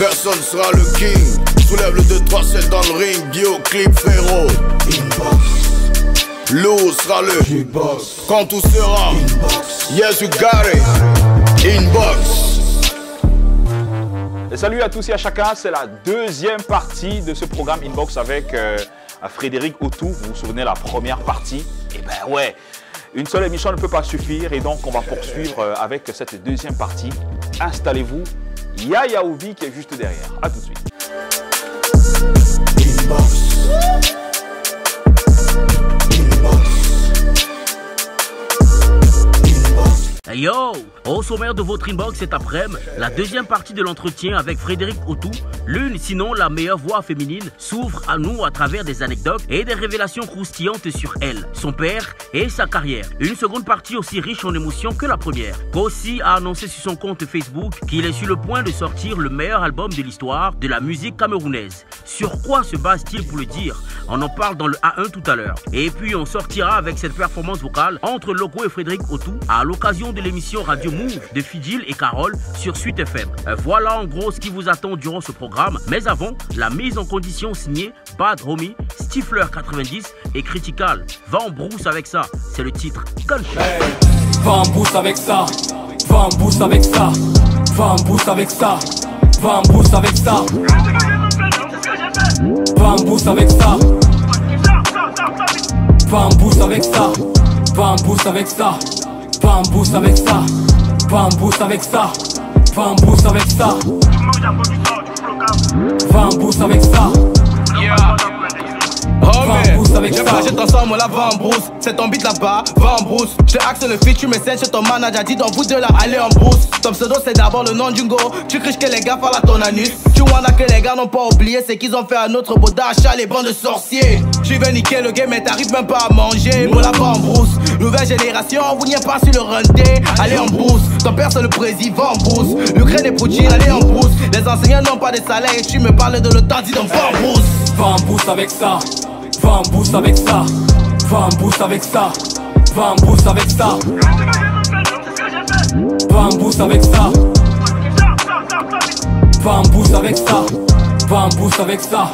personne sera le king. Soulève le 2-3-7 dans le ring. Bio clip frérot. Inbox. Lou sera le Inbox. Quand tout sera Inbox. Yes you got it. Inbox. Et salut à tous et à chacun, c'est la deuxième partie de ce programme Inbox avec Frédéric Otou. Vous vous souvenez la première partie? Et ben ouais, une seule émission ne peut pas suffire et donc on va poursuivre avec cette deuxième partie. Installez-vous, il y a Yaouvi qui est juste derrière. A tout de suite. Inbox. Hey yo! Au sommaire de votre inbox cet après-midi, la deuxième partie de l'entretien avec Frédéric Otou, l'une sinon la meilleure voix féminine, s'ouvre à nous à travers des anecdotes et des révélations croustillantes sur elle, son père et sa carrière. Une seconde partie aussi riche en émotions que la première. Kossi a annoncé sur son compte Facebook qu'il est sur le point de sortir le meilleur album de l'histoire de la musique camerounaise. Sur quoi se base-t-il pour le dire? On en parle dans le A1 tout à l'heure. Et puis on sortira avec cette performance vocale entre Loco et Frédéric Otou à l'occasion de l'émission Radio Move de Fidil et Carole sur Suite FM. Voilà en gros ce qui vous attend durant ce programme. Mais avant, la mise en condition signée Bad Homie, Stifler 90 et Critical. Va en brousse avec ça, c'est le titre Gunshot. Hey. Va en brousse avec ça, va en brousse avec ça, va en brousse avec ça, va en brousse avec ça, va en brousse avec ça, va en brousse avec ça, va en brousse avec ça. Va en brousse avec ça, va en brousse avec ça, va en brousse avec ça, va en brousse avec ça. Je transforme la va en brousse. C'est ton beat là-bas, va en brousse. Je axe le feat, tu me cèdes chez ton manager. Dis donc vous deux là, allez en brousse. Ton pseudo c'est d'abord le nom du go. Tu criches que les gars parlent à ton anus. Tu vois là que les gars n'ont pas oublié, c'est qu'ils ont fait un autre beau d'achat, les bancs de sorciers. Tu veux niquer le game mais t'arrives même pas à manger. Moi là va en brousse. Nouvelle génération, vous n'y êtes pas sur le run day. Allez en brousse. Ton père c'est le président, va en brousse. L'Ukraine et Poutine, allez en brousse. Les enseignants n'ont pas de salaire et tu me parles de l'OTAN, dis donc va en brousse. Va en brousse avec ça. Va en brousse avec ça, va en brousse avec ça, va en brousse avec ça, va en brousse avec ça, va en brousse avec ça, va en brousse avec ça,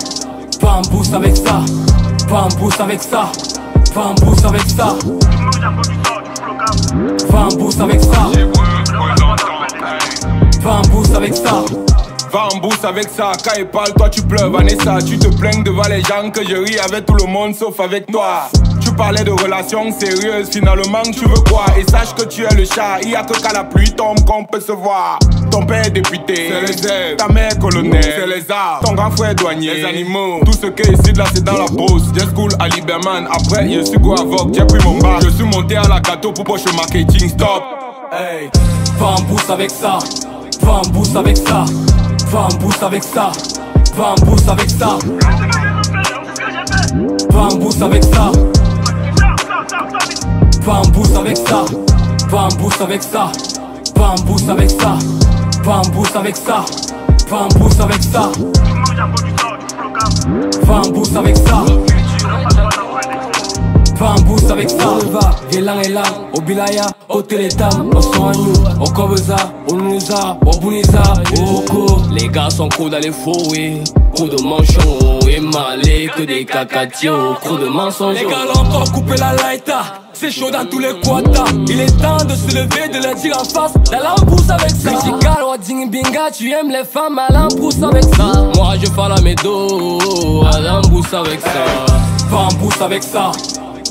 va en brousse avec ça, va en brousse avec ça, va en brousse avec ça, va en brousse avec ça, va en brousse avec ça. Va en brousse avec ça, quand il parle, toi tu pleures, Vanessa. Tu te plains devant les gens que je ris avec tout le monde sauf avec toi. Tu parlais de relations sérieuses, finalement tu veux quoi? Et sache que tu es le chat, il y a que quand la pluie tombe qu'on peut se voir. Ton père est député, c'est les ailes. Ta mère colonel, c'est les arts. Ton grand frère douanier, les animaux. Tout ce qui est ici là c'est dans la brousse. J'ai school à Liberman, après je suis go avoc, j'ai pris mon bar. Je suis monté à la gâteau pour poche marketing, stop. Hey, va en brousse avec ça, va en brousse avec ça. Va en brousse avec ça, va en brousse avec ça, va en brousse avec ça, va en brousse avec ça, va en brousse avec ça, va en brousse avec ça, va en brousse avec ça, va en brousse avec ça, va en brousse avec ça. Va en brousse avec ça. On va, Gélan et là, au Bilaya, au Télétam, au Soignou, au Kobeza, au Nouza, au Bouniza, au Oko. Les gars sont cool dans les faux, oui. Coup de manchon, et malé que des cacatios, coup de mensonges. Les gars l'ont encore coupé la laïta, c'est chaud dans tous les quatas. Il est temps de se lever, de leur dire en face, d'aller en brousse avec ça. Critical, Wading Binga, tu aimes les femmes, allez en brousse avec ça. Moi je fais la médo, allez en brousse avec ça. Va en brousse avec ça.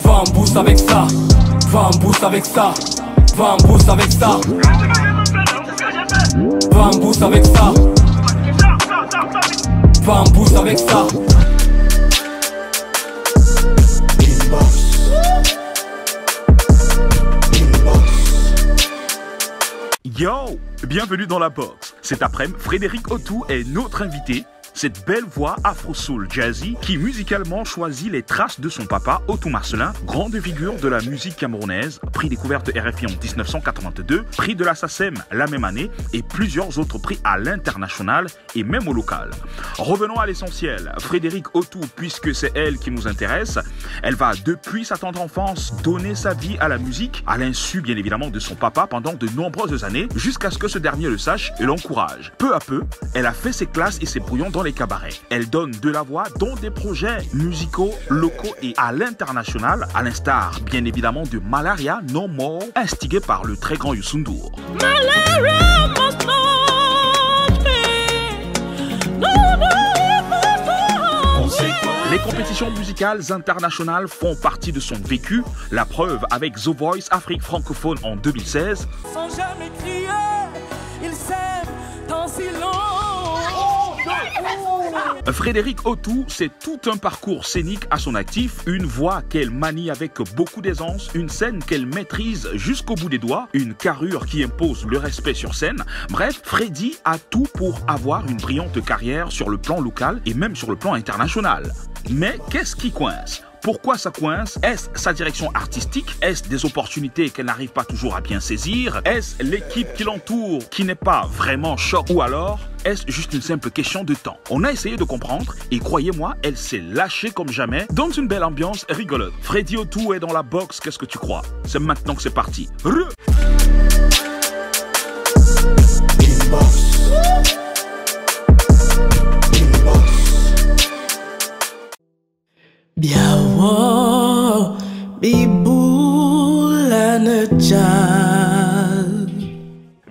Va en brousse avec ça, va en brousse avec ça, va en brousse avec ça, va en brousse avec ça, va en brousse avec ça. Yo, bienvenue dans la box. Cet après-midi, Frédéric Otou est notre invité cette belle voix afro-soul jazzy qui musicalement choisit les traces de son papa, Otou Marcelin, grande figure de la musique camerounaise, prix découverte RFI en 1982, prix de la SACEM la même année et plusieurs autres prix à l'international et même au local. Revenons à l'essentiel. Frédéric Otou, puisque c'est elle qui nous intéresse, elle va depuis sa tendre enfance donner sa vie à la musique, à l'insu bien évidemment de son papa pendant de nombreuses années, jusqu'à ce que ce dernier le sache et l'encourage. Peu à peu, elle a fait ses classes et ses brouillons dans les cabarets. Elle donne de la voix dans des projets musicaux, locaux et à l'international, à l'instar bien évidemment de Malaria No More, instigé par le très grand Youssou N'Dour. Malaria must not Les compétitions musicales internationales font partie de son vécu, la preuve avec The Voice Afrique francophone en 2016. Sans jamais crier, il s'aime en silence. Frédéric Otou, c'est tout un parcours scénique à son actif, une voix qu'elle manie avec beaucoup d'aisance, une scène qu'elle maîtrise jusqu'au bout des doigts, une carrure qui impose le respect sur scène. Bref, Freddy a tout pour avoir une brillante carrière sur le plan local et même sur le plan international. Mais qu'est-ce qui coince ? Pourquoi ça coince? Est-ce sa direction artistique? Est-ce des opportunités qu'elle n'arrive pas toujours à bien saisir? Est-ce l'équipe qui l'entoure qui n'est pas vraiment choc? Ou alors, est-ce juste une simple question de temps? On a essayé de comprendre et croyez-moi, elle s'est lâchée comme jamais dans une belle ambiance rigolote. Freddy Otou est dans la box, qu'est-ce que tu crois? C'est maintenant que c'est parti. Biawo Biboulaneja.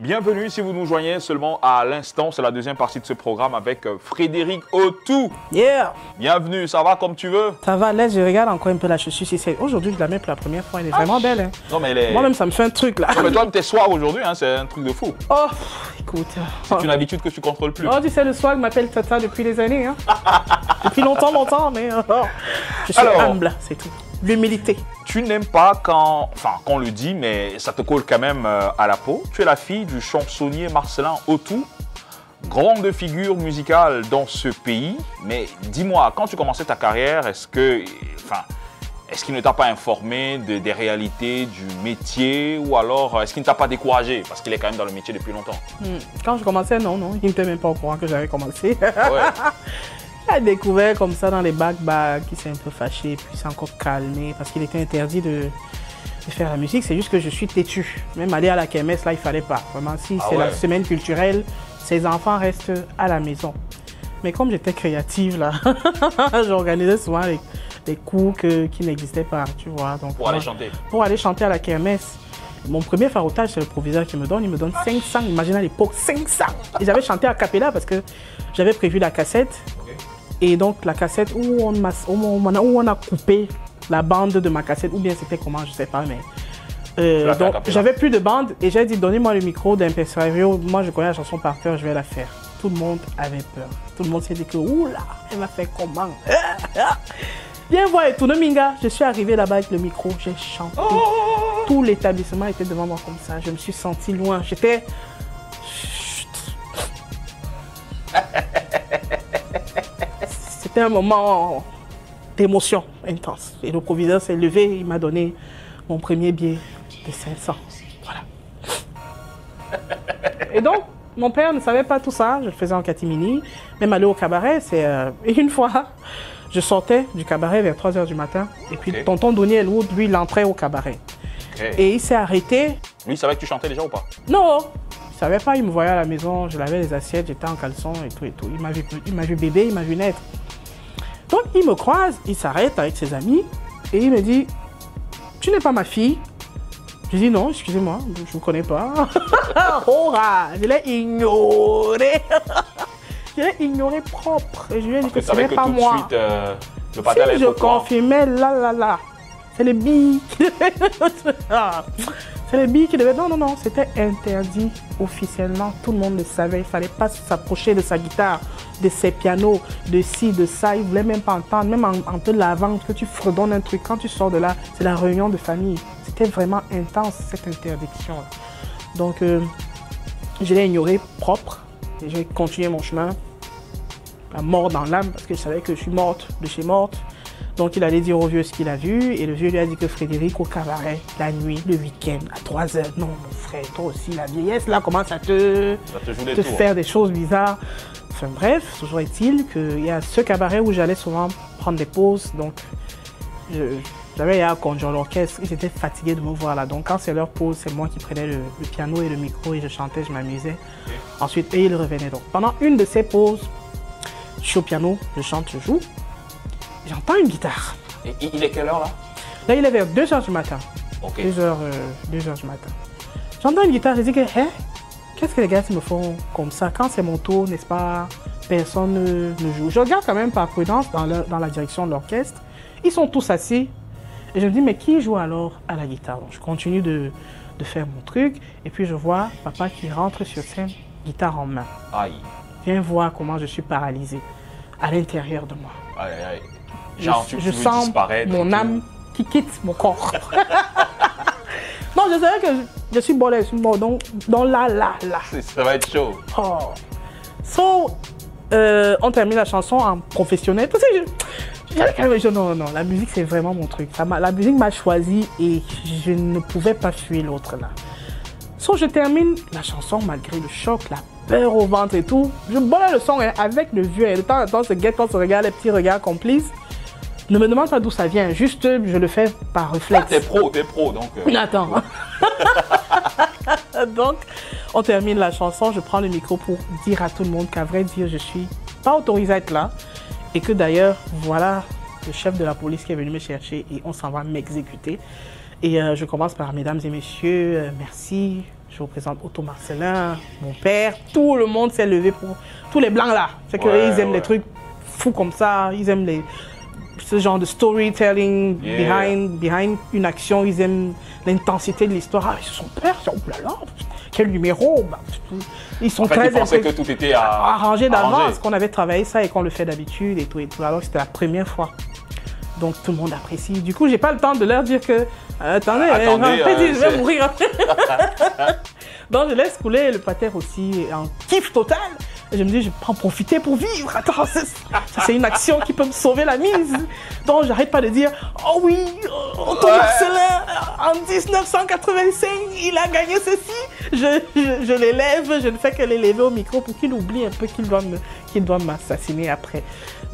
Bienvenue si vous nous joignez seulement à l'instant, c'est la deuxième partie de ce programme avec Frédéric Otou. Yeah. Bienvenue, ça va comme tu veux? Ça va, là je regarde encore un peu la chaussure. Aujourd'hui je la mets pour la première fois, elle est vraiment belle. Hein. Non, mais elle est... Moi-même ça me fait un truc là. Non, mais toi, tes soirs aujourd'hui, hein, c'est un truc de fou. Oh, écoute. C'est une habitude que tu contrôles plus. Oh, tu sais, le swag m'appelle Tata depuis des années. Hein. Depuis longtemps, mais je suis humble, c'est tout. L'humilité. Tu n'aimes pas quand on le dit, mais ça te colle quand même à la peau. Tu es la fille du chansonnier Marcelin Otou, grande figure musicale dans ce pays. Mais dis-moi, quand tu commençais ta carrière, est-ce qu'il ne t'a pas informé des réalités du métier ou alors est-ce qu'il ne t'a pas découragé parce qu'il est quand même dans le métier depuis longtemps? Quand je commençais, non, il n'était même pas au courant que j'avais commencé. Ouais. Il a découvert comme ça dans les bacs, qui s'est un peu fâché, puis s'est encore calmé parce qu'il était interdit de faire la musique. C'est juste que je suis têtu. Même aller à la kermesse, là, il ne fallait pas. Vraiment, si c'est la semaine culturelle, ses enfants restent à la maison. Mais comme j'étais créative, là, j'organisais souvent des cours qui n'existaient pas, tu vois. Donc, pour aller chanter? Pour aller chanter à la kermesse. Mon premier farotage, c'est le proviseur qui me donne. Il me donne 500, imaginez à l'époque, 500. Et j'avais chanté a cappella parce que j'avais prévu la cassette. Et donc la cassette où on a coupé la bande de ma cassette, ou bien c'était comment, je ne sais pas, mais... donc j'avais plus de bande et j'ai dit donnez-moi le micro d'Impresario, moi je connais la chanson par cœur, je vais la faire. Tout le monde avait peur. Tout le monde s'est dit que oula, elle m'a fait comment? Viens voir et tout le minga. Je suis arrivé là-bas avec le micro, j'ai chanté. Tout l'établissement était devant moi comme ça. Je me suis senti loin. J'étais... C'était un moment d'émotion intense. Et le proviseur s'est levé, il m'a donné mon premier billet de 500. Voilà. Et donc, mon père ne savait pas tout ça. Je le faisais en catimini. Même aller au cabaret, c'est... Et une fois, je sortais du cabaret vers 3 h du matin. Et puis, tonton Donny Elwood, lui, il entrait au cabaret. Et il s'est arrêté. Lui, il savait que tu chantais déjà ou pas? Non, il ne savait pas. Il me voyait à la maison, je lavais les assiettes, j'étais en caleçon et tout et tout. Il m'a vu bébé, il m'a vu naître. Donc, il me croise, il s'arrête avec ses amis et il me dit « Tu n'es pas ma fille ?» Je dis « Non, excusez-moi, je ne vous connais pas. » Oh, je l'ai ignoré. Je l'ai ignoré propre. Et je lui ai dit que ce n'est pas moi. Suite, le patin si je confirmais, là. C'est les billes qui C'est les billes qui devaient... Non, c'était interdit officiellement. Tout le monde le savait. Il ne fallait pas s'approcher de sa guitare, de ses pianos, de ci, de ça. Il ne voulait même pas entendre. Même en te lavant, que tu fredonnes un truc. Quand tu sors de là, c'est la réunion de famille. C'était vraiment intense, cette interdiction. Donc, je l'ai ignoré propre. Et j'ai continué mon chemin. la mort dans l'âme, parce que je savais que je suis morte de chez morte. Donc il allait dire au vieux ce qu'il a vu, et le vieux lui a dit que Frédéric au cabaret, la nuit, le week-end, à 3 heures. Non, mon frère, toi aussi, la vieillesse là commence à te faire des choses bizarres. Enfin bref, toujours est-il qu'il y a ce cabaret où j'allais souvent prendre des pauses, donc j'avais à conduire l'orchestre, ils étaient fatigués de me voir là. Donc quand c'est leur pause, c'est moi qui prenais le piano et le micro et je chantais, je m'amusais. Ensuite, ils revenaient. Donc pendant une de ces pauses, je suis au piano, je chante, je joue. J'entends une guitare. Et il est quelle heure là? Là, il est vers 2 h du matin. Ok. 2 h du matin. J'entends une guitare, je dis que, hein, qu'est-ce que les gars me font comme ça? Quand c'est mon tour, n'est-ce pas? Personne ne joue. Je regarde quand même par prudence dans la direction de l'orchestre. Ils sont tous assis. Et je me dis, mais qui joue alors à la guitare? Donc, je continue de faire mon truc. Et puis, je vois papa qui rentre sur scène, guitare en main. Aïe. Viens voir comment je suis paralysé à l'intérieur de moi. Aïe, aïe. Genre, je sens mon âme qui quitte mon corps. Non, je savais que je suis bon, je suis mort. Donc là. Ça va être chaud. Oh. So, on termine la chanson en professionnel. Parce que non, la musique, c'est vraiment mon truc. La musique m'a choisi et je ne pouvais pas fuir l'autre là. So, je termine la chanson malgré le choc, la peur au ventre et tout. Je bolais le son avec le vieux. Et de temps en temps, ce guette, on se regarde, les petits regards complices. Ne me demande pas d'où ça vient, juste je le fais par réflexe. Ah, t'es pro, donc... Attends. Donc, on termine la chanson, je prends le micro pour dire à tout le monde qu'à vrai dire, je suis pas autorisée à être là. Et que d'ailleurs, voilà le chef de la police qui est venu me chercher et on s'en va m'exécuter. Et je commence par, mesdames et messieurs, merci. Je vous présente Otto Marcellin, mon père. Tout le monde s'est levé pour... Tous les blancs là. C'est qu'ils aiment les trucs fous comme ça, ils aiment ce genre de storytelling behind une action, ils aiment l'intensité de l'histoire. Ah, c'est son père, c'est oh là là, quel numéro, bah, ils sont très... Ils pensaient que tout était arrangé d'avance, qu'on avait travaillé ça et qu'on le fait d'habitude et tout et tout. Alors c'était la première fois. Donc tout le monde apprécie. Du coup, j'ai pas le temps de leur dire que attendez, je vais mourir après. Donc je laisse couler le pater aussi en kiff total. Et je me dis, je peux en profiter pour vivre. Attends, c'est une action qui peut me sauver la mise. Donc, j'arrête pas de dire, oh oui, Otto Marcellin, en 1985, il a gagné ceci. Je l'élève, je ne fais que l'élever au micro pour qu'il oublie un peu qu'il doit m'assassiner après.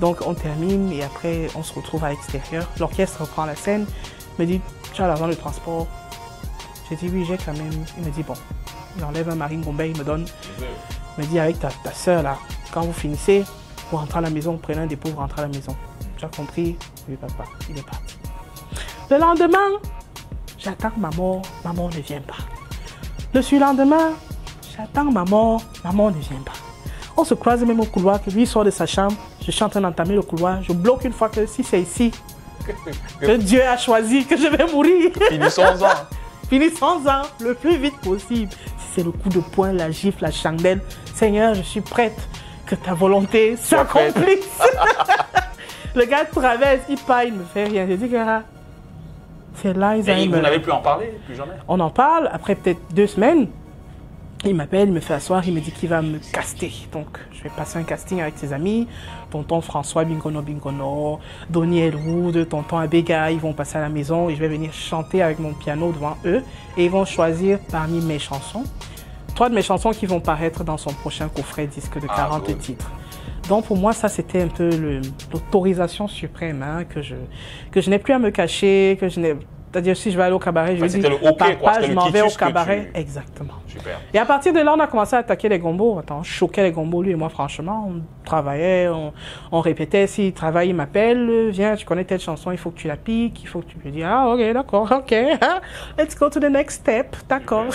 Donc, on termine et après, on se retrouve à l'extérieur. L'orchestre reprend la scène, me dit, tu as l'argent de transport? J'ai dit, oui, j'ai quand même. Il me dit, bon, il enlève un marine Bombay, il me donne. Il me dit, avec ta soeur là, quand vous finissez, vous rentrez à la maison, prenez un dépôt, vous rentrez à la maison. Tu as compris? Oui, papa, il est parti. Le lendemain, j'attends ma mort ne vient pas. Le surlendemain, j'attends ma mort ne vient pas. On se croise même au couloir, que lui sort de sa chambre, je suis en train d'entamer le couloir, je bloque une fois que si c'est ici, que Dieu a choisi que je vais mourir. Finissons-en. Finissons-en le plus vite possible. Si c'est le coup de poing, la gifle, la chandelle, Seigneur, je suis prête que ta volonté s'accomplisse. Le gars traverse, il part, il ne me fait rien. Je dis que c'est là, et vous n'avez plus en parler, plus jamais? On en parle, après peut-être 2 semaines. Il m'appelle, il me fait asseoir, il me dit qu'il va me caster. Donc, je vais passer un casting avec ses amis. Tonton François Bingono, Donnie Elwood, tonton Abega, ils vont passer à la maison et je vais venir chanter avec mon piano devant eux. Et ils vont choisir parmi mes chansons, 3 de mes chansons qui vont paraître dans son prochain coffret disque de 40 titres. Donc, pour moi, ça, c'était un peu l'autorisation suprême, hein, que je n'ai plus à me cacher, que je n'ai... C'est-à-dire, si je vais aller au cabaret, je dis, papa, je m'en vais au cabaret. Exactement. Super. Et à partir de là, on a commencé à attaquer les gombos. Attends, on choquait les gombos, lui et moi, franchement. On travaillait, on répétait. S'il travaille, il m'appelle. Viens, tu connais telle chanson, il faut que tu la piques. Il faut que tu lui dis, ah, ok, d'accord, ok. Let's go to the next step. D'accord.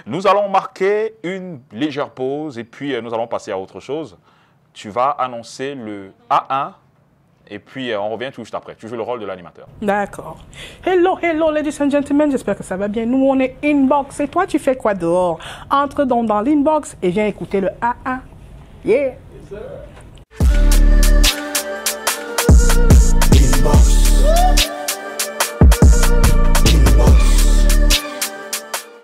Nous allons marquer une légère pause et puis nous allons passer à autre chose. Tu vas annoncer le A1. Et puis, on revient tout juste après. Tu joues le rôle de l'animateur. D'accord. Hello, hello, ladies and gentlemen. J'espère que ça va bien. Nous, on est Inbox. Et toi, tu fais quoi dehors? Entre donc dans l'Inbox et viens écouter le A1. Yeah.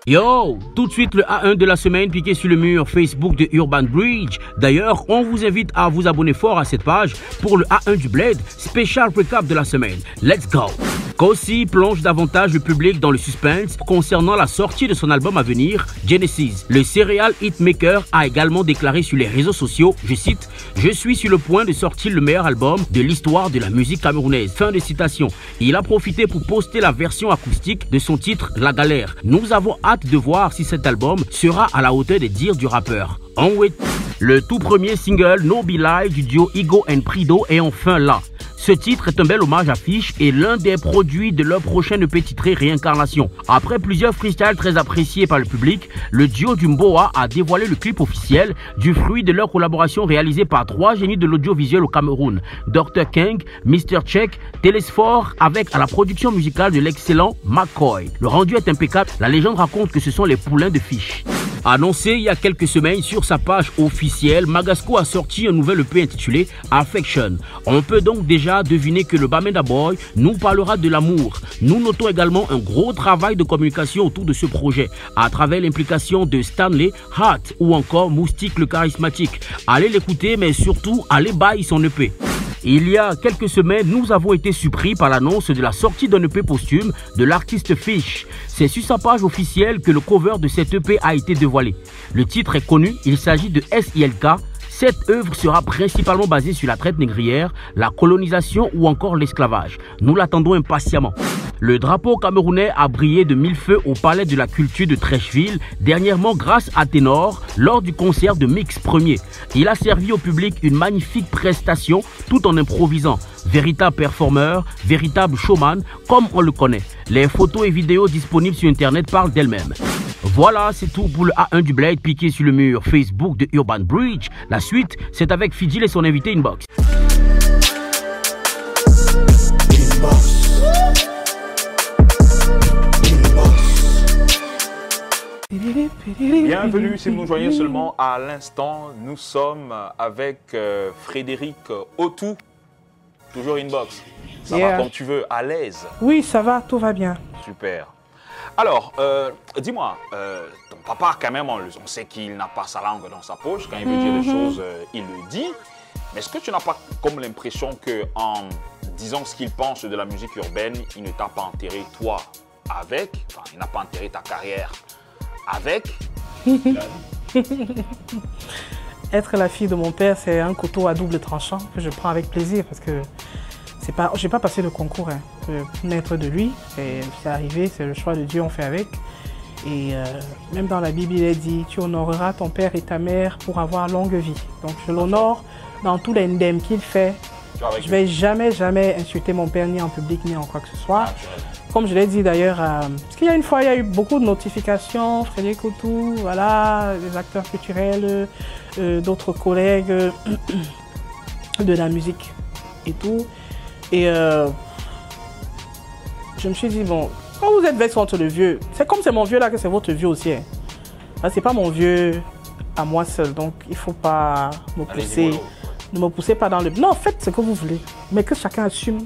Yo, tout de suite le A1 de la semaine piqué sur le mur Facebook de Urban Bridge. D'ailleurs, on vous invite à vous abonner fort à cette page pour le A1 du Bled, spécial recap de la semaine. Let's go! Kossi plonge davantage le public dans le suspense concernant la sortie de son album à venir, Genesis. Le serial hitmaker a également déclaré sur les réseaux sociaux, je cite, « Je suis sur le point de sortir le meilleur album de l'histoire de la musique camerounaise ». Fin de citation. Il a profité pour poster la version acoustique de son titre La Galère. Nous avons hâte de voir si cet album sera à la hauteur des dires du rappeur. On wait. Le tout premier single No Be Lie du duo Igo and Prido est enfin là. Ce titre est un bel hommage à Fish et l'un des produits de leur prochaine EP titré Réincarnation. Après plusieurs freestyles très appréciés par le public, le duo du Mboa a dévoilé le clip officiel du fruit de leur collaboration réalisée par 3 génies de l'audiovisuel au Cameroun. Dr. King, Mr. Check, Télésphore avec à la production musicale de l'excellent McCoy. Le rendu est impeccable, la légende raconte que ce sont les poulains de Fish. Annoncé il y a quelques semaines sur sa page officielle, Magasco a sorti un nouvel EP intitulé Affection. On peut donc déjà deviner que le Bamenda Boy nous parlera de l'amour. Nous notons également un gros travail de communication autour de ce projet, à travers l'implication de Stanley, Hart ou encore Moustique le charismatique. Allez l'écouter, mais surtout allez bailler son EP. Il y a quelques semaines, nous avons été surpris par l'annonce de la sortie d'un EP posthume de l'artiste Fish. C'est sur sa page officielle que le cover de cet EP a été dévoilé. Le titre est connu, il s'agit de SILK. Cette œuvre sera principalement basée sur la traite négrière, la colonisation ou encore l'esclavage. Nous l'attendons impatiemment. Le drapeau camerounais a brillé de mille feux au Palais de la Culture de Trècheville, dernièrement grâce à Ténor, lors du concert de Mix Premier. Il a servi au public une magnifique prestation tout en improvisant. Véritable performeur, véritable showman, comme on le connaît. Les photos et vidéos disponibles sur Internet parlent d'elles-mêmes. Voilà, c'est tout pour le A1 du Blade piqué sur le mur Facebook de Urban Bridge. La suite, c'est avec Fidjil et son invité Inbox. Bienvenue, si vous nous joignez seulement à l'instant, nous sommes avec Frédéric Otou, toujours Inbox. Ça va comme tu veux, à l'aise? Oui, ça va, tout va bien. Super. Alors, dis-moi, ton papa quand même, on sait qu'il n'a pas sa langue dans sa poche, quand il veut dire des choses, il le dit. Mais est-ce que tu n'as pas comme l'impression qu'en disant ce qu'il pense de la musique urbaine, il ne t'a pas enterré toi avec, enfin il n'a pas enterré ta carrière avec? Être la fille de mon père, c'est un couteau à double tranchant que je prends avec plaisir parce que c'est pas, j'ai pas passé le concours pour naître de lui. C'est arrivé, c'est le choix de Dieu, on fait avec. Et même dans la Bible, il est dit, tu honoreras ton père et ta mère pour avoir longue vie. Donc je l'honore dans tous les ndèmes qu'il fait. Je vais jamais insulter mon père ni en public ni en quoi que ce soit. Comme je l'ai dit d'ailleurs, parce qu'il y a une fois, il y a eu beaucoup de notifications, Frédéric Otou, voilà, des acteurs culturels, d'autres collègues de la musique et tout. Et je me suis dit, bon, quand vous êtes vexé contre le vieux, c'est comme c'est mon vieux là que c'est votre vieux aussi. Hein. C'est pas mon vieux à moi seul, donc il faut pas me pousser. Ne me poussez pas dans le... Non, faites ce que vous voulez, mais que chacun assume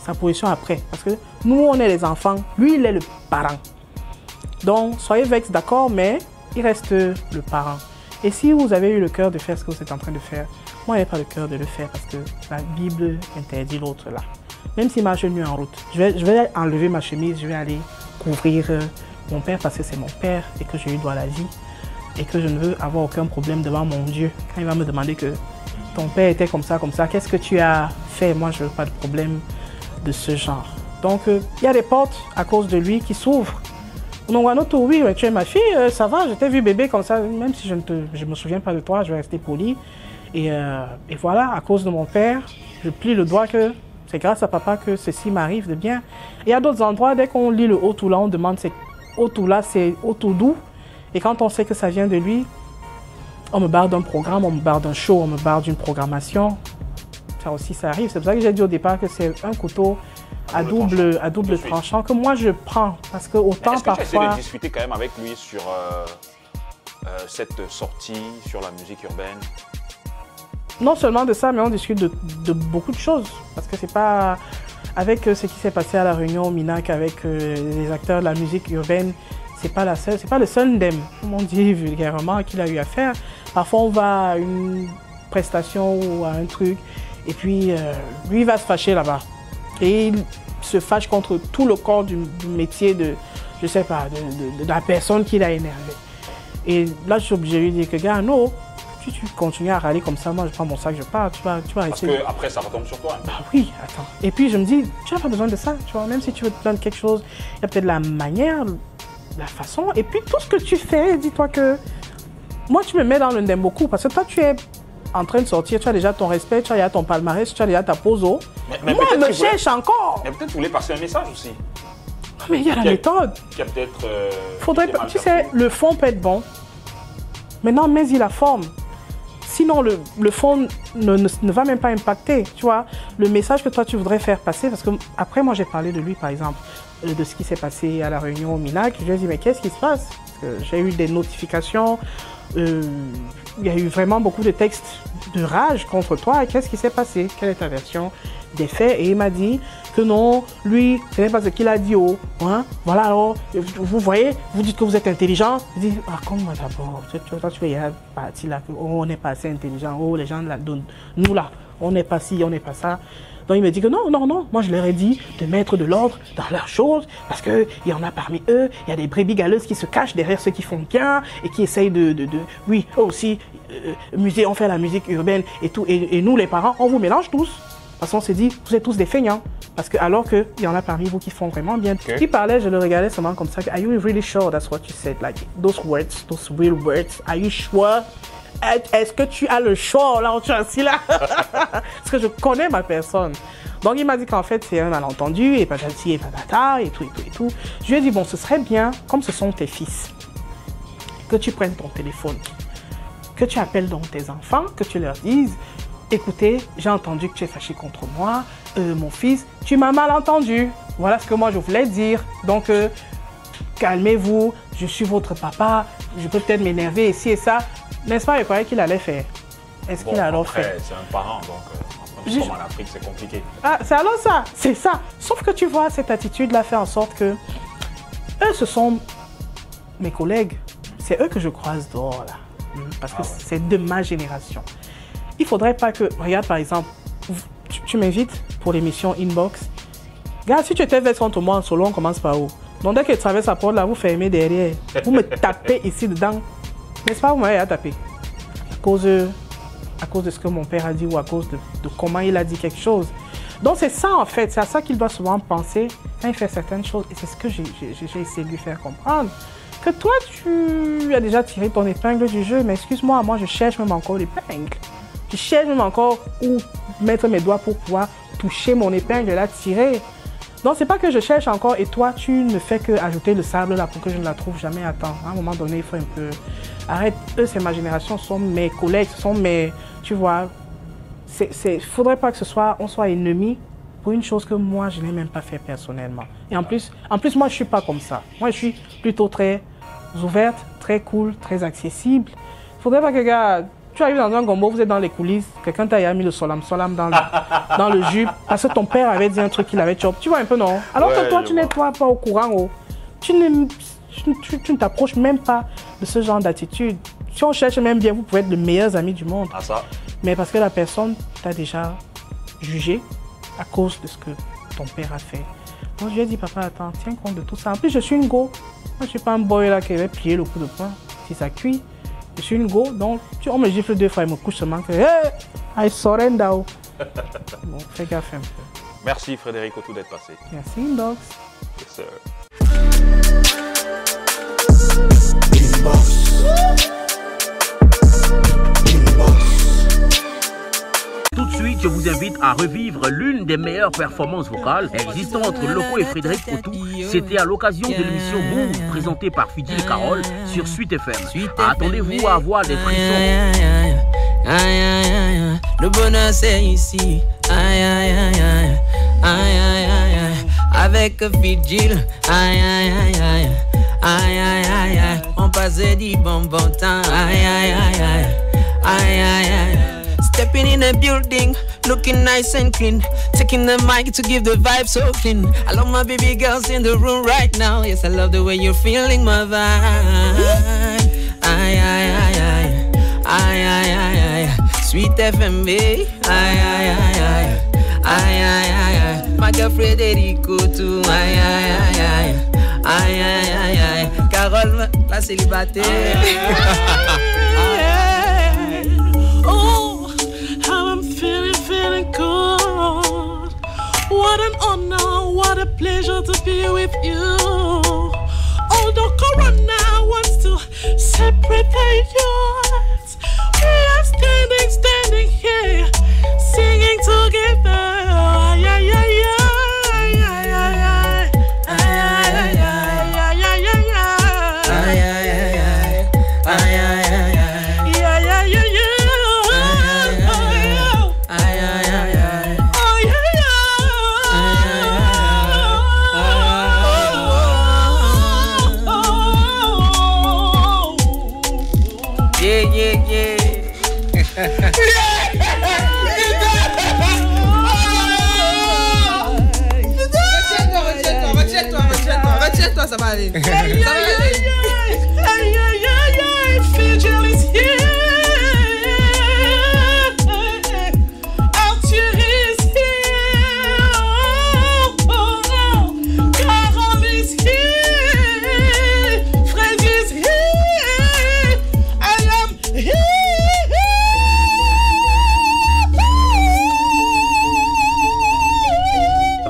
sa position après. Parce que nous, on est les enfants, lui, il est le parent. Donc, soyez vexés, d'accord, mais il reste le parent. Et si vous avez eu le cœur de faire ce que vous êtes en train de faire, moi, je n'ai pas le cœur de le faire parce que la Bible interdit l'autre là. Même s'il marche nu en route, je vais enlever ma chemise, je vais aller couvrir mon père parce que c'est mon père et que je lui dois la vie et que je ne veux avoir aucun problème devant mon Dieu. Quand il va me demander que ton père était comme ça, qu'est-ce que tu as fait? Moi, je ne veux pas de problème de ce genre. Donc, il y a des portes à cause de lui qui s'ouvrent. Donc, un autre, oui, tu es ma fille, ça va, je t'ai vu bébé comme ça, même si je ne me souviens pas de toi, je vais rester poli. Et voilà, à cause de mon père, je plie le doigt que c'est grâce à papa que ceci m'arrive de bien. Et à d'autres endroits, dès qu'on lit le Otou-là, on demande c'est Otou-là, c'est Otou-d'où. Et quand on sait que ça vient de lui, on me barre d'un programme, on me barre d'un show, on me barre d'une programmation. Ça aussi, ça arrive. C'est pour ça que j'ai dit au départ que c'est un couteau à double tranchant que moi je prends. Parce que autant parfois... Est-ce que tu as essayé de discuter quand même avec lui sur cette sortie, sur la musique urbaine? Non seulement de ça, mais on discute de beaucoup de choses. Parce que c'est pas... Avec ce qui s'est passé à La Réunion, au Minac, avec les acteurs de la musique urbaine c'est pas le seul ndem, comme on dit vulgairement, qu'il a eu à faire. Parfois, on va à une prestation ou à un truc, et puis lui, il va se fâcher là-bas. Et il se fâche contre tout le corps du métier de, je sais pas, de la personne qui l'a énervé. Et là, je suis obligé de lui dire que, gars, non, si tu continues à râler comme ça, moi, je prends mon sac, je pars, tu vas essayer. Parce qu'après, ça retombe sur toi. Bah oui, attends. Et puis, je me dis, tu n'as pas besoin de ça, tu vois. Même si tu veux te plaindre de quelque chose, il y a peut-être la manière, la façon. Et puis, tout ce que tu fais, dis-toi que moi, tu me mets dans le ndem beaucoup. Parce que toi, tu es en train de sortir, tu as déjà ton respect, tu as déjà ton palmarès, tu as déjà ta pose. Mais moi, je me cherche encore. Mais peut-être vous voulez passer un message aussi. Mais il y a la méthode. Qui a peut-être... Faudrait pas, tu sais, le fond peut être bon. Maintenant, mets-y la forme. Sinon, le fond ne va même pas impacter, tu vois. Le message que toi, tu voudrais faire passer, parce que après, moi, j'ai parlé de lui, par exemple, de ce qui s'est passé à la réunion au Minac. Je lui ai dit, mais qu'est-ce qui se passe? J'ai eu des notifications, il y a eu vraiment beaucoup de textes de rage contre toi. Qu'est-ce qui s'est passé? Quelle est ta version des faits? Et il m'a dit que non, lui, ce n'est pas ce qu'il a dit. Oh, hein? Voilà, alors, vous voyez, vous dites que vous êtes intelligent. Je dis, raconte-moi d'abord. Toi, tu es parti là, oh, on n'est pas assez intelligent. Oh, les gens là, nous là, on n'est pas ci, on n'est pas ça. Donc il me dit que non, non, non, moi je leur ai dit de mettre de l'ordre dans leurs choses parce qu'il y en a parmi eux, il y a des brebis galeuses qui se cachent derrière ceux qui font bien et qui essayent oui, eux aussi, musée, on fait la musique urbaine et tout, et nous les parents, on vous mélange tous. Parce qu'on s'est dit, vous êtes tous des feignants. Parce que alors qu'il y en a parmi vous qui font vraiment bien. Okay. Qui parlait, je le regardais seulement comme ça. Are you really sure that's what you said? Like, those words, those real words, are you sure? Est-ce que tu as le choix là où tu es assis là? Parce que je connais ma personne. Donc il m'a dit qu'en fait c'est un malentendu et patati et patata et tout et tout et tout. Je lui ai dit bon, ce serait bien, comme ce sont tes fils, que tu prennes ton téléphone, que tu appelles donc tes enfants, que tu leur dises écoutez, j'ai entendu que tu es fâché contre moi, mon fils, tu m'as mal entendu. Voilà ce que moi je voulais dire. Donc calmez-vous, je suis votre papa, je peux peut-être m'énerver ici et ça. N'est-ce pas, je croyais qu'il allait faire. Est-ce qu'il a alors fait? C'est un parent, donc comme en Afrique, c'est compliqué. Ah, c'est alors ça, c'est ça. Sauf que tu vois, cette attitude-là fait en sorte que eux, ce sont mes collègues. C'est eux que je croise dehors, là. Parce que c'est de ma génération. Il faudrait pas que... Regarde, par exemple, tu m'invites pour l'émission Inbox. Regarde, si tu étais vexé contre moi en solo, on commence par où? Donc, dès que tu traverses la porte, là, vous fermez derrière. Vous me tapez ici dedans. N'est-ce pas, vous m'avez tapé à cause de ce que mon père a dit ou à cause de comment il a dit quelque chose. Donc c'est ça en fait, c'est à ça qu'il doit souvent penser quand il fait certaines choses. Et c'est ce que j'ai essayé de lui faire comprendre. Que toi, tu as déjà tiré ton épingle du jeu, mais excuse-moi, moi je cherche même encore l'épingle. Je cherche même encore où mettre mes doigts pour pouvoir toucher mon épingle et la tirer. Donc c'est pas que je cherche encore et toi tu ne fais que ajouter le sable là pour que je ne la trouve jamais à temps. À un moment donné il faut un peu... Arrête, eux c'est ma génération, ce sont mes collègues, ce sont mes... Tu vois, faudrait pas que on soit ennemis pour une chose que moi je n'ai même pas fait personnellement. Et en plus moi je suis pas comme ça. Moi je suis plutôt très ouverte, très cool, très accessible. Faudrait pas que gars... Tu arrives dans un gombo, vous êtes dans les coulisses, quelqu'un t'a mis le solam dans le jus parce que ton père avait dit un truc qu'il avait chop. Tu vois un peu, non? Alors que toi, tu n'es pas au courant. Oh. Tu ne t'approches même pas de ce genre d'attitude. Si on cherche même bien, vous pouvez être les meilleurs amis du monde. Ah, ça. Mais parce que la personne t'a déjà jugé à cause de ce que ton père a fait. Donc je lui ai dit, papa, attends, tiens compte de tout ça. En plus, je suis une go. Moi, je ne suis pas un boy là qui va plier le coup de poing si ça cuit. Je suis une go, donc on me gifle 2 fois et me couche seulement que hey, I surrender. Bon, fais gaffe un peu. Merci Frédéric Otou d'être passé. Merci Inbox. Yes, sir. Tout de suite, je vous invite à revivre l'une des meilleures performances vocales existant entre Loco et Frédéric Otou. C'était à l'occasion de l'émission Move présentée par Fidil Carole sur Suite FM. Attendez-vous à avoir des frissons. Le bonheur c'est ici. Avec Fidil. On passait du bon temps. Stepping in a building, looking nice and clean. Taking the mic to give the vibe so clean. I love my baby girls in the room right now. Yes, I love the way you're feeling my vibe. Aye, aye, aye, aye. Aye, aye, aye, aye. Sweet FMB. Aye, aye, aye, aye. Aye, aye, aye, aye. My girl Frédéric Otou. Aye, aye, aye, aye. Aye, aye, aye, aye. Carole, la célibataire. Oh, how I'm feeling good. What an honor, what a pleasure to be with you. Although Corona wants to separate the youths, we are standing here, singing together. Ay, ay, ay, ay, ay, ay, ay, ay, Retiens-toi, ça va aller. Ça va aller. Fidel is here. Arthur is here. Carole is here. Fred is here. I am here.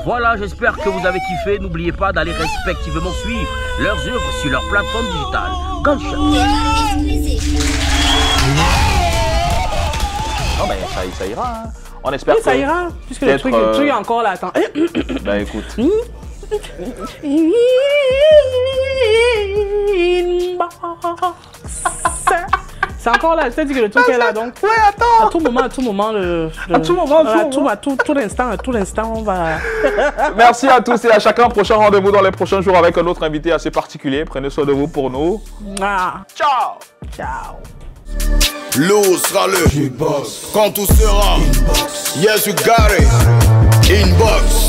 Voilà, j'espère que vous avez kiffé. N'oubliez pas d'aller respectivement suivre leurs œuvres sur leur plateforme digitale. Gunshot. Non, mais ça ira. Hein. On espère oui, que ça ira, puisque le truc est encore là. Attends. Ben écoute. C'est encore là, je t'ai dit que le truc est là, donc. Ouais, attends. À tout moment, à tout l'instant, on va. Merci à tous et à chacun. Prochain rendez-vous dans les prochains jours avec un autre invité assez particulier. Prenez soin de vous pour nous. Ciao. Ciao. L'eau sera le Inbox. Quand tout sera Inbox. Yes, you got it. Inbox.